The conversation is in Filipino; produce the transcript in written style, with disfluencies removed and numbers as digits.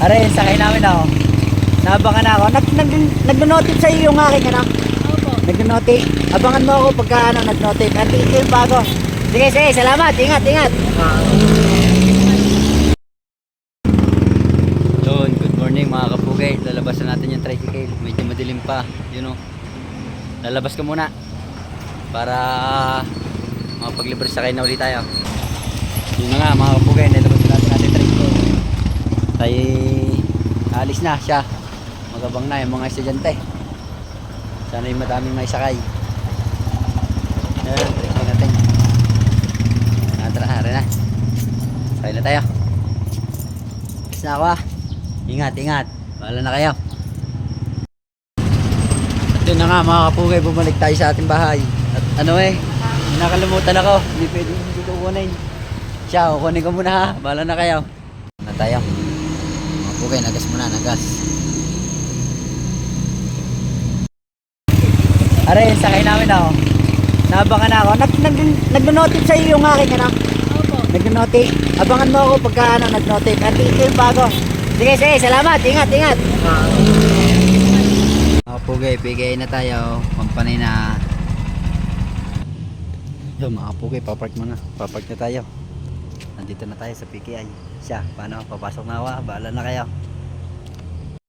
Aray, sakay namin ako. Naabangan na ako. Nag-notif sa iyo yung aking ano? Opo. Nag-notif. Abangan mo ako pagka ano, nag-notif. At ito yung bago. Sige, sige. Salamat. Ingat, ingat. Yun, good morning mga kapugay. Lalabas na natin yung tricycle. Medyo madilim pa. Yun o. Lalabas ka muna. Para makapaglibre sakay na ulit tayo. Yun na nga mga kapugay. Lalabas na natin yung tricycle. Tayo alis na siya. Magabang na yung mga estudyante. Sana yung madaming may sakay. Ayan, tricycle natin. Tara na. Sakay na tayo. Alis na ako ah. Ingat, ingat. Bahala na kayo. At yun na nga mga kapugay, bumalik tayo sa ating bahay. At ano nakalimutan ako. Hindi pwede hindi ko kukunin. Siya, kukunin ko muna ha. Bahala na kayo. Na tayo. Mga kapugay, nagas muna, nagas. Aray, sakay namin ako. Naabangan na ako. Nag-notif sa iyo yung aking ano? Opo. Nag-notif. Abangan mo ako pagka ano, nag-notif. At ito yung bago. Sige, sige. Salamat. Ingat, ingat. Mga pugay, bigay na tayo. Pampanay na. Yo, mga pugay, papark muna. Papark na tayo. Nandito na tayo sa PKI. Siya, paano? Papasok na ako. Bahala na kayo.